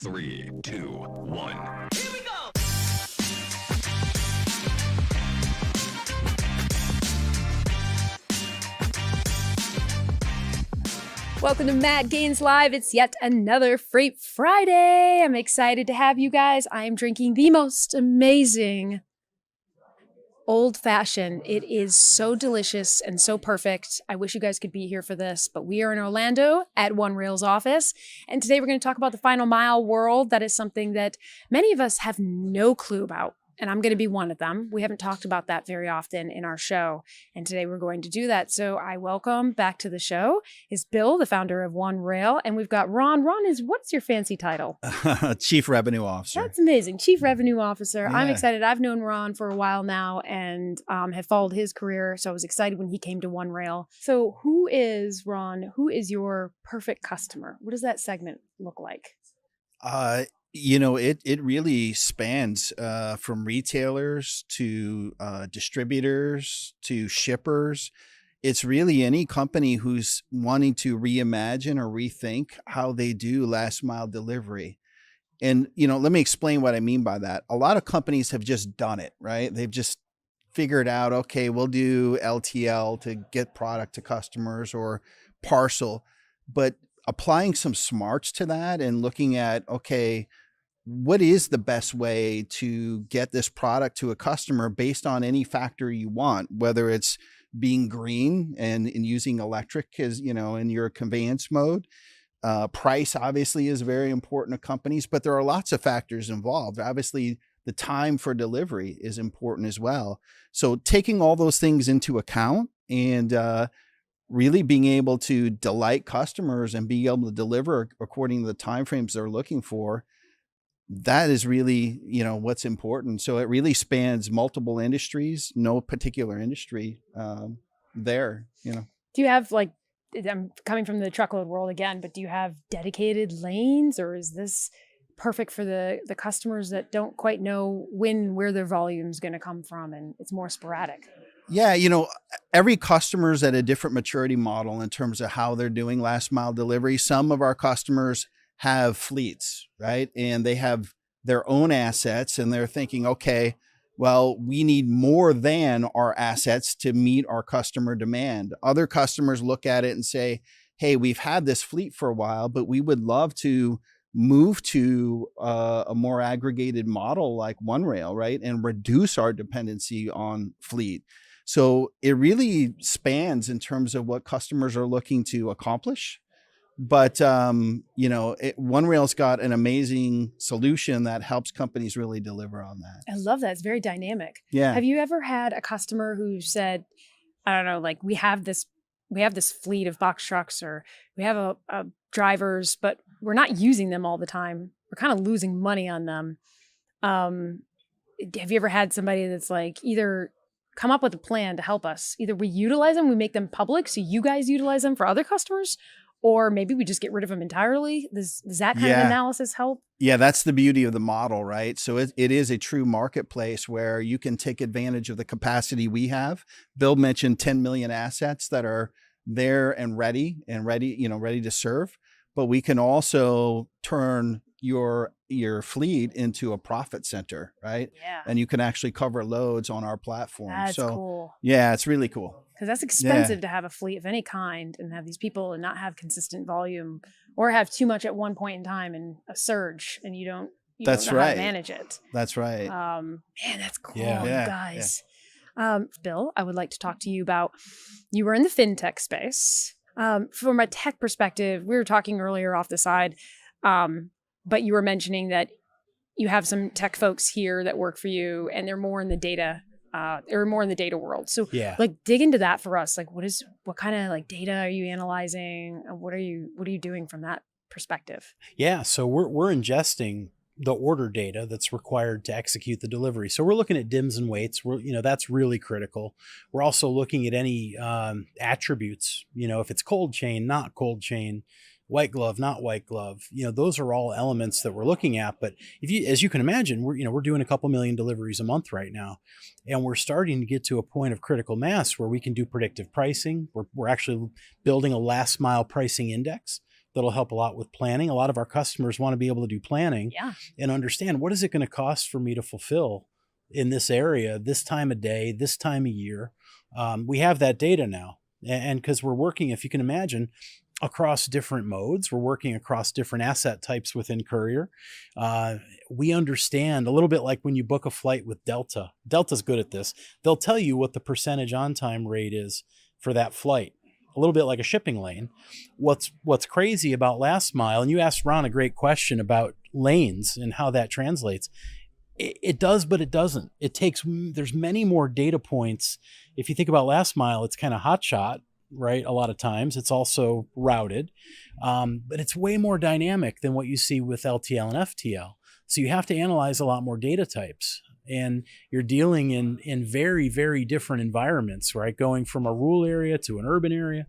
Three, two, one. Here we go! Welcome to Matt Gaines Live. It's yet another Freight Friday. I'm excited to have you guys. I am drinking the most amazing old fashioned. It is so delicious and so perfect. I wish you guys could be here for this, but we are in Orlando at OneRail's office. And today we're going to talk about the final mile world. That is something that many of us have no clue about. And I'm going to be one of them. We haven't talked about that very often in our show. And today we're going to do that. So I welcome back to the show is Bill, the founder of OneRail. And we've got Ron. Ron is, what's your fancy title? Chief Revenue Officer. That's amazing. Chief Revenue Officer. Yeah. I'm excited. I've known Ron for a while now and have followed his career. So I was excited when he came to OneRail. So who is, Ron, who is your perfect customer? What does that segment look like? It really spans from retailers to distributors to shippers. It's really any company who's wanting to reimagine or rethink how they do last mile delivery. And, let me explain what I mean by that. A lot of companies have just done it, right? They've just figured out, okay, we'll do LTL to get product to customers or parcel, but applying some smarts to that and looking at, okay, what is the best way to get this product to a customer based on any factor you want, whether it's being green and using electric as, in your conveyance mode. Price obviously is very important to companies, but there are lots of factors involved. Obviously, the time for delivery is important as well. So taking all those things into account and really being able to delight customers and be able to deliver according to the timeframes they're looking for, that is really, what's important. So it really spans multiple industries, no particular industry there. Do you have I'm coming from the truckload world again, but do you have dedicated lanes, or is this perfect for the customers that don't quite know where their volume is going to come from and it's more sporadic? Yeah, every customer's at a different maturity model in terms of how they're doing last mile delivery. Some of our customers have fleets, right? And they have their own assets and they're thinking, okay, well, we need more than our assets to meet our customer demand. Other customers look at it and say, hey, we've had this fleet for a while, but we would love to move to a more aggregated model like OneRail, right? And reduce our dependency on fleet. So it really spans in terms of what customers are looking to accomplish. But, OneRail's got an amazing solution that helps companies really deliver on that. I love that. It's very dynamic. Yeah. Have you ever had a customer who said, I don't know, we have this fleet of box trucks, or we have a drivers, but we're not using them all the time. We're kind of losing money on them. Have you ever had somebody that's either come up with a plan to help us? Either we utilize them, we make them public, so you guys utilize them for other customers, or maybe we just get rid of them entirely. Does that kind of analysis help? Yeah, that's the beauty of the model, right? So it is a true marketplace where you can take advantage of the capacity we have. Bill mentioned 10 million assets that are there and ready to serve. But we can also turn your fleet into a profit center, right? Yeah. And you can actually cover loads on our platform. That's cool. Yeah, it's really cool. Because that's expensive to have a fleet of any kind and have these people and not have consistent volume, or have too much at one point in time and a surge and you don't know how to manage it. That's right. Man, that's cool, you Yeah. guys. Yeah. Bill, I would like to talk to you about, you were in the fintech space. From a tech perspective, we were talking earlier off the side, but you were mentioning that you have some tech folks here that work for you and they're more in the data world. So dig into that for us. What kind of data are you analyzing? What are you doing from that perspective? Yeah. So we're ingesting the order data that's required to execute the delivery. So we're looking at dims and weights. That's really critical. We're also looking at any attributes, if it's cold chain, not cold chain, white glove, not white glove, those are all elements that we're looking at. But as you can imagine, we're doing a couple million deliveries a month right now, and we're starting to get to a point of critical mass where we can do predictive pricing. We're actually building a last mile pricing index that'll help a lot with planning. A lot of our customers want to be able to do planning and understand, what is it going to cost for me to fulfill in this area, this time of day, this time of year. We have that data now. And because we're working, if you can imagine, across different modes, we're working across different asset types within courier. We understand a little bit like when you book a flight with Delta. Delta's good at this. They'll tell you what the percentage on time rate is for that flight. A little bit like a shipping lane. What's crazy about last mile, and you asked Ron a great question about lanes and how that translates. It does, but it doesn't. There's many more data points. If you think about last mile, it's kind of hot shot, right? A lot of times it's also routed, but it's way more dynamic than what you see with LTL and FTL. So you have to analyze a lot more data types, and you're dealing in very, very different environments, right? Going from a rural area to an urban area.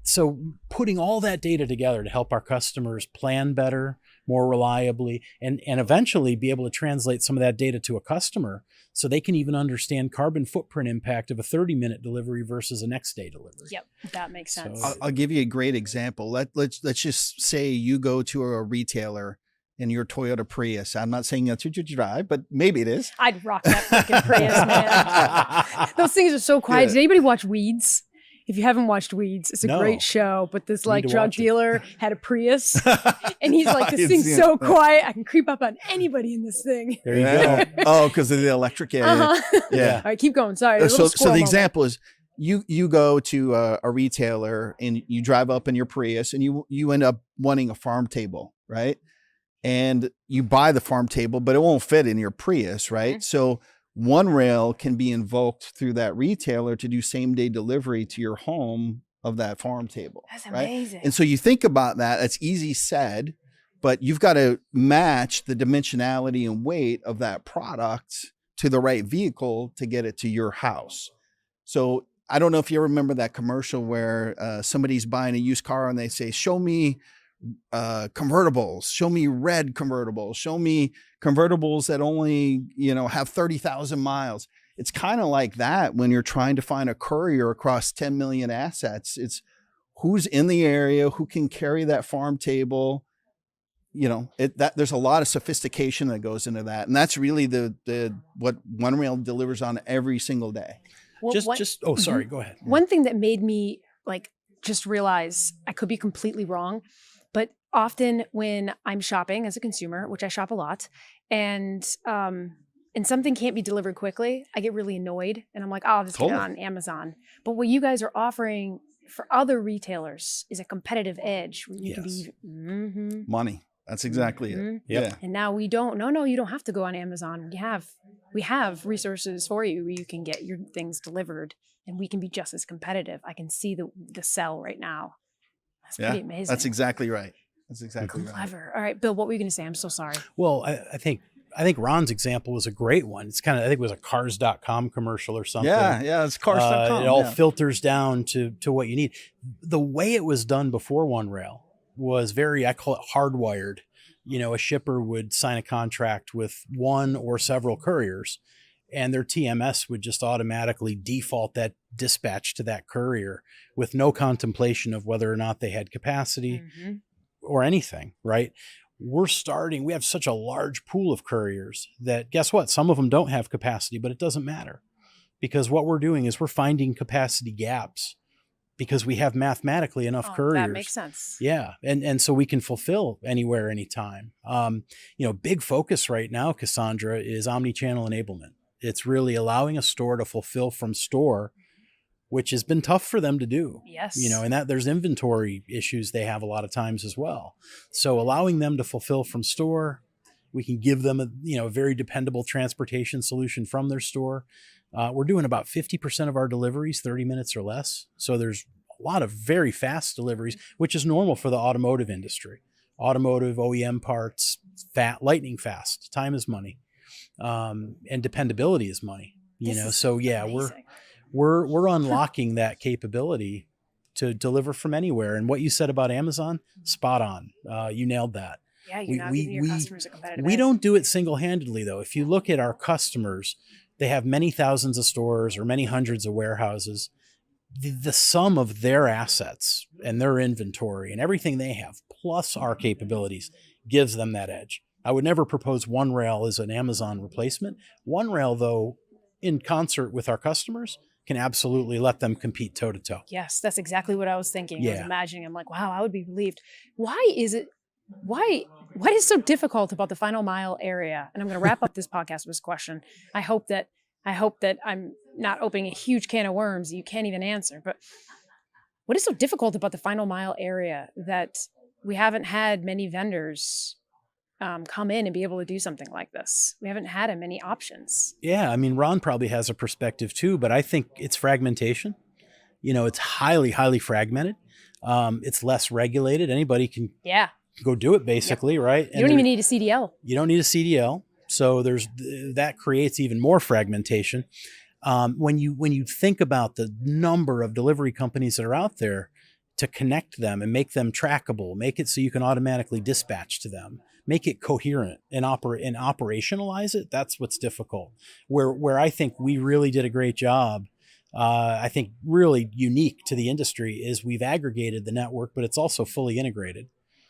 So putting all that data together to help our customers plan better, more reliably, and eventually be able to translate some of that data to a customer so they can even understand carbon footprint impact of a 30-minute delivery versus a next day delivery. Yep, that makes sense. So I'll give you a great example. Let's just say you go to a retailer in your Toyota Prius. I'm not saying that's what you drive, but maybe it is. I'd rock that freaking Prius, man. Those things are so quiet. Did anybody watch Weeds? If you haven't watched Weeds, it's a great show, but this like drug dealer had a Prius and he's like, this thing's so quiet. I can creep up on anybody in this thing. There you go. Oh, because of the electric area. Yeah. All right, keep going. Sorry. So the example is you go to a retailer and you drive up in your Prius and you end up wanting a farm table, right? And you buy the farm table, but it won't fit in your Prius, right? Mm-hmm. So OneRail can be invoked through that retailer to do same day delivery to your home of that farm table. That's amazing. Right? And so you think about that, that's easy said, but you've got to match the dimensionality and weight of that product to the right vehicle to get it to your house. So I don't know if you remember that commercial where somebody's buying a used car and they say, show me convertibles, show me red convertibles, show me convertibles that only, have 30,000 miles. It's kind of like that when you're trying to find a courier across 10 million assets. It's who's in the area, who can carry that farm table. There's a lot of sophistication that goes into that. And that's really what OneRail delivers on every single day. Well, sorry, go ahead. One thing that made me just realize I could be completely wrong, but often when I'm shopping as a consumer, which I shop a lot, and something can't be delivered quickly, I get really annoyed and I'm like, I'll just get it on Amazon. But what you guys are offering for other retailers is a competitive edge where you can be money. That's exactly it. Yeah. And now we don't. No, you don't have to go on Amazon. We have resources for you where you can get your things delivered, and we can be just as competitive. I can see the sell right now. That's pretty amazing. That's exactly right. That's exactly right. Clever. All right, Bill, what were you going to say? I'm so sorry. Well, I think Ron's example was a great one. It's I think it was a cars.com commercial or something. Yeah, it's cars.com. It all filters down to what you need. The way it was done before OneRail was I call it hardwired. A shipper would sign a contract with one or several couriers, and their TMS would just automatically default that dispatch to that courier with no contemplation of whether or not they had capacity or anything, right? We have such a large pool of couriers that guess what? Some of them don't have capacity, but it doesn't matter, because what we're doing is we're finding capacity gaps because we have mathematically enough couriers. That makes sense. Yeah. And so we can fulfill anywhere, anytime. Big focus right now, Cassandra, is omni-channel enablement. It's really allowing a store to fulfill from store, which has been tough for them to do. Yes. And that there's inventory issues they have a lot of times as well. So allowing them to fulfill from store, we can give them a very dependable transportation solution from their store. We're doing about 50% of our deliveries 30 minutes or less. So there's a lot of very fast deliveries, which is normal for the automotive industry. Automotive OEM parts, lightning fast. Time is money, and dependability is money. So yeah, amazing. we're unlocking that capability to deliver from anywhere. And what you said about Amazon, spot on. You nailed that. Yeah, you're not giving your customers a competitive edge. We don't do it single-handedly, though. If you look at our customers, they have many thousands of stores or many hundreds of warehouses. The sum of their assets and their inventory and everything they have, plus our capabilities gives them that edge. I would never propose OneRail as an Amazon replacement. OneRail, though, in concert with our customers, can absolutely let them compete toe to toe. Yes, that's exactly what I was thinking. I was Yeah. imagining. I'm like, wow, I would be relieved. Why is it? Why? What is so difficult about the final mile area? And I'm going to wrap up this podcast with this question. I hope that I'm not opening a huge can of worms that you can't even answer. But what is so difficult about the final mile area that we haven't had many vendors come in and be able to do something like this? We haven't had many options. Yeah, I mean, Ron probably has a perspective too, but I think it's fragmentation. It's highly, highly fragmented. It's less regulated. Anybody can go do it basically, right? You don't even need a CDL. You don't need a CDL. So that creates even more fragmentation. When you think about the number of delivery companies that are out there, to connect them and make them trackable, make it so you can automatically dispatch to them, make it coherent and operationalize it, that's what's difficult. Where I think we really did a great job, I think really unique to the industry, is we've aggregated the network, but it's also fully integrated.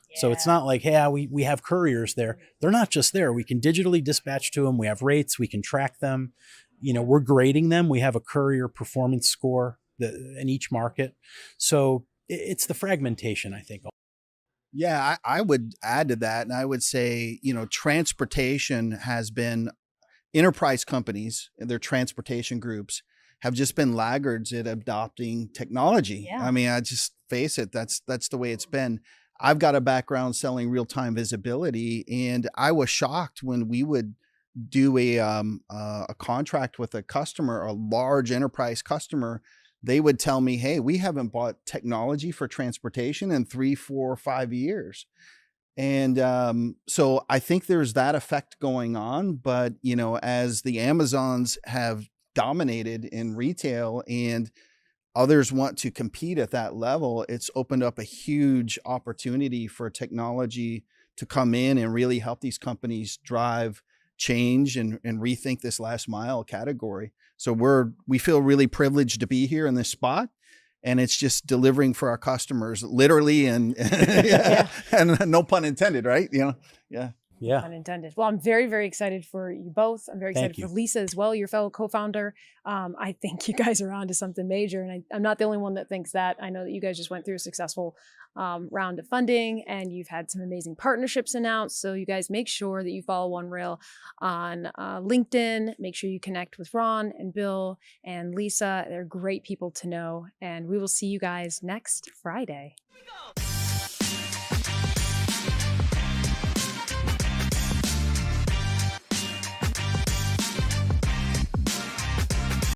Yeah. So it's not like, hey, we have couriers there. They're not just there. We can digitally dispatch to them. We have rates. We can track them. We're grading them. We have a courier performance score in each market. So it's the fragmentation, I think. Yeah, I would add to that. And I would say, transportation has been, enterprise companies and their transportation groups have just been laggards at adopting technology. Yeah. I mean, I just face it. That's the way it's been. I've got a background selling real-time visibility, and I was shocked when we would do a contract with a customer, a large enterprise customer. They would tell me, hey, we haven't bought technology for transportation in 3, 4, 5 years. And so I think there's that effect going on. But, as the Amazons have dominated in retail and others want to compete at that level, it's opened up a huge opportunity for technology to come in and really help these companies drive change and rethink this last mile category. So we feel really privileged to be here in this spot, and it's just delivering for our customers, literally, and and no pun intended, right? Yeah. Unintended. Well, I'm very, very excited for you both. I'm very excited for Lisa as well, your fellow co-founder. I think you guys are on to something major, and I'm not the only one that thinks that. I know that you guys just went through a successful round of funding, and you've had some amazing partnerships announced. So you guys make sure that you follow OneRail on LinkedIn. Make sure you connect with Ron and Bill and Lisa. They're great people to know, and we will see you guys next Friday.